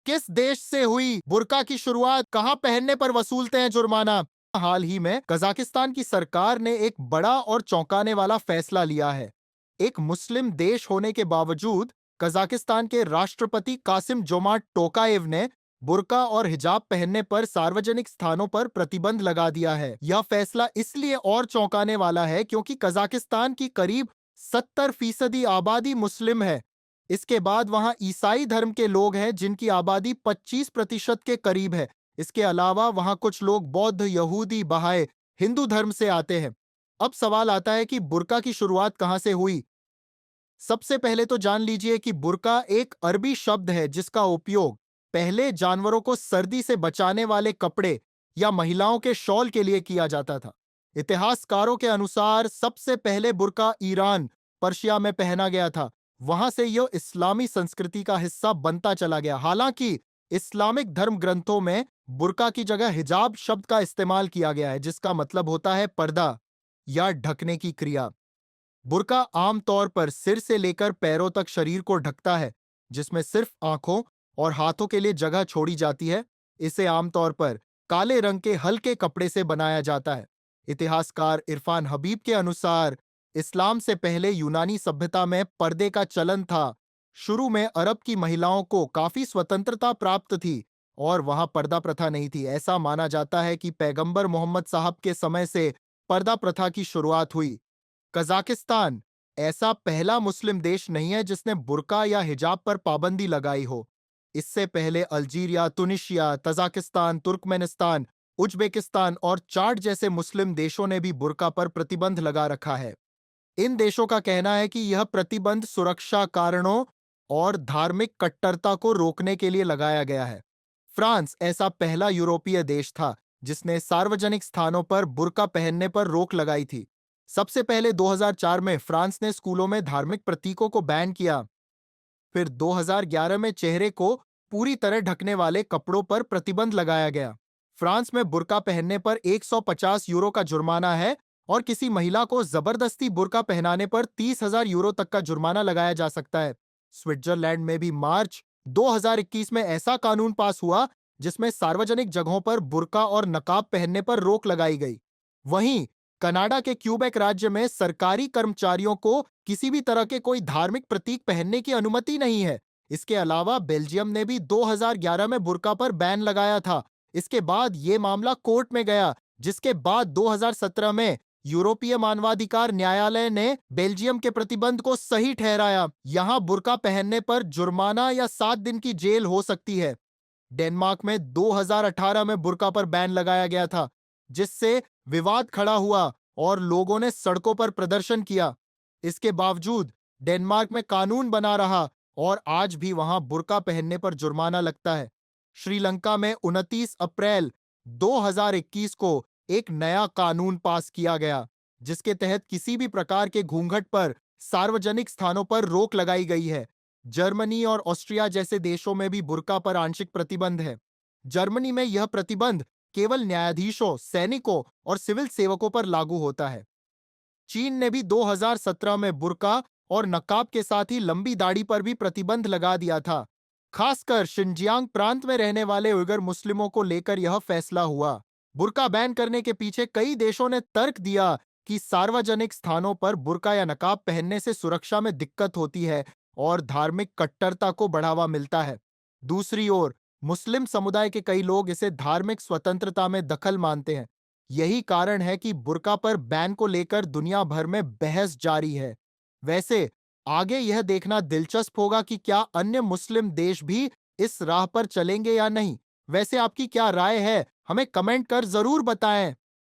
किस देश से हुई बुर्का की शुरुआत? कहां पहनने पर वसूलते हैं जुर्माना? हाल ही में कजाकिस्तान की सरकार ने एक बड़ा और चौंकाने वाला फैसला लिया है। एक मुस्लिम देश होने के बावजूद कजाकिस्तान के राष्ट्रपति कासिम जोमार्ट टोकाएव ने बुर्का और हिजाब पहनने पर सार्वजनिक स्थानों पर प्रतिबंध लगा दिया है। यह फैसला इसलिए और चौंकाने वाला है क्योंकि कजाकिस्तान की करीब 70% आबादी मुस्लिम है। इसके बाद वहां ईसाई धर्म के लोग हैं जिनकी आबादी 25% के करीब है। इसके अलावा वहां कुछ लोग बौद्ध, यहूदी, बहाए, हिंदू धर्म से आते हैं। अब सवाल आता है कि बुर्का की शुरुआत कहां से हुई। सबसे पहले तो जान लीजिए कि बुर्का एक अरबी शब्द है जिसका उपयोग पहले जानवरों को सर्दी से बचाने वाले कपड़े या महिलाओं के शॉल के लिए किया जाता था। इतिहासकारों के अनुसार सबसे पहले बुर्का ईरान, पर्शिया में पहना गया था। वहां से यह इस्लामी संस्कृति का हिस्सा बनता चला गया। हालांकि इस्लामिक धर्म ग्रंथों में बुर्का की जगह हिजाब शब्द का इस्तेमाल किया गया है जिसका मतलब होता है पर्दा या ढकने की क्रिया। बुर्का आमतौर पर सिर से लेकर पैरों तक शरीर को ढकता है, जिसमें सिर्फ आंखों और हाथों के लिए जगह छोड़ी जाती है। इसे आमतौर पर काले रंग के हल्के कपड़े से बनाया जाता है। इतिहासकार इरफान हबीब के अनुसार इस्लाम से पहले यूनानी सभ्यता में पर्दे का चलन था। शुरू में अरब की महिलाओं को काफी स्वतंत्रता प्राप्त थी और वहां पर्दा प्रथा नहीं थी। ऐसा माना जाता है कि पैगंबर मोहम्मद साहब के समय से पर्दा प्रथा की शुरुआत हुई। कजाकिस्तान ऐसा पहला मुस्लिम देश नहीं है जिसने बुर्का या हिजाब पर पाबंदी लगाई हो। इससे पहले अल्जीरिया, तुनिशिया, तजाकिस्तान, तुर्कमेनिस्तान, उज्बेकिस्तान और चाड जैसे मुस्लिम देशों ने भी बुर्का पर प्रतिबंध लगा रखा है। इन देशों का कहना है कि यह प्रतिबंध सुरक्षा कारणों और धार्मिक कट्टरता को रोकने के लिए लगाया गया है। फ्रांस ऐसा पहला यूरोपीय देश था जिसने सार्वजनिक स्थानों पर बुर्का पहनने पर रोक लगाई थी। सबसे पहले 2004 में फ्रांस ने स्कूलों में धार्मिक प्रतीकों को बैन किया। फिर 2011 में चेहरे को पूरी तरह ढकने वाले कपड़ों पर प्रतिबंध लगाया गया। फ्रांस में बुर्का पहनने पर 150 यूरो का जुर्माना है और किसी महिला को जबरदस्ती बुर्का पहनाने पर 30,000 यूरो तक का जुर्माना लगाया जा सकता है। स्विट्जरलैंड में भी मार्च 2021 में ऐसा कानून पास हुआ जिसमें सार्वजनिक जगहों पर बुर्का और नकाब पहनने पर रोक लगाई गई। वहीं कनाडा के क्यूबेक राज्य में सरकारी कर्मचारियों को किसी भी तरह के कोई धार्मिक प्रतीक पहनने की अनुमति नहीं है। इसके अलावा बेल्जियम ने भी 2011 में बुर्का पर बैन लगाया था। इसके बाद यह मामला कोर्ट में गया, जिसके बाद 2017 में यूरोपीय मानवाधिकार न्यायालय ने बेल्जियम के प्रतिबंध को सही ठहराया। यहां बुर्का पहनने पर जुर्माना या 7 दिन की जेल हो सकती है। डेनमार्क में 2018 में बुर्का पर बैन लगाया गया था, जिससे विवाद खड़ा हुआ और लोगों ने सड़कों पर प्रदर्शन किया। इसके बावजूद डेनमार्क में कानून बना रहा और आज भी वहां बुर्का पहनने पर जुर्माना लगता है। श्रीलंका में 29 अप्रैल 2021 को एक नया कानून पास किया गया, जिसके तहत किसी भी प्रकार के घूंघट पर सार्वजनिक स्थानों पर रोक लगाई गई है। जर्मनी और ऑस्ट्रिया जैसे देशों में भी बुर्का पर आंशिक प्रतिबंध है। जर्मनी में यह प्रतिबंध केवल न्यायाधीशों, सैनिकों और सिविल सेवकों पर लागू होता है। चीन ने भी 2017 में बुर्का और नकाब के साथ ही लंबी दाढ़ी पर भी प्रतिबंध लगा दिया था। खासकर शिनजियांग प्रांत में रहने वाले उइगर मुस्लिमों को लेकर यह फैसला हुआ। बुर्का बैन करने के पीछे कई देशों ने तर्क दिया कि सार्वजनिक स्थानों पर बुर्का या नकाब पहनने से सुरक्षा में दिक्कत होती है और धार्मिक कट्टरता को बढ़ावा मिलता है। दूसरी ओर मुस्लिम समुदाय के कई लोग इसे धार्मिक स्वतंत्रता में दखल मानते हैं। यही कारण है कि बुर्का पर बैन को लेकर दुनिया भर में बहस जारी है। वैसे आगे यह देखना दिलचस्प होगा कि क्या अन्य मुस्लिम देश भी इस राह पर चलेंगे या नहीं। वैसे आपकी क्या राय है, हमें कमेंट कर जरूर बताएं।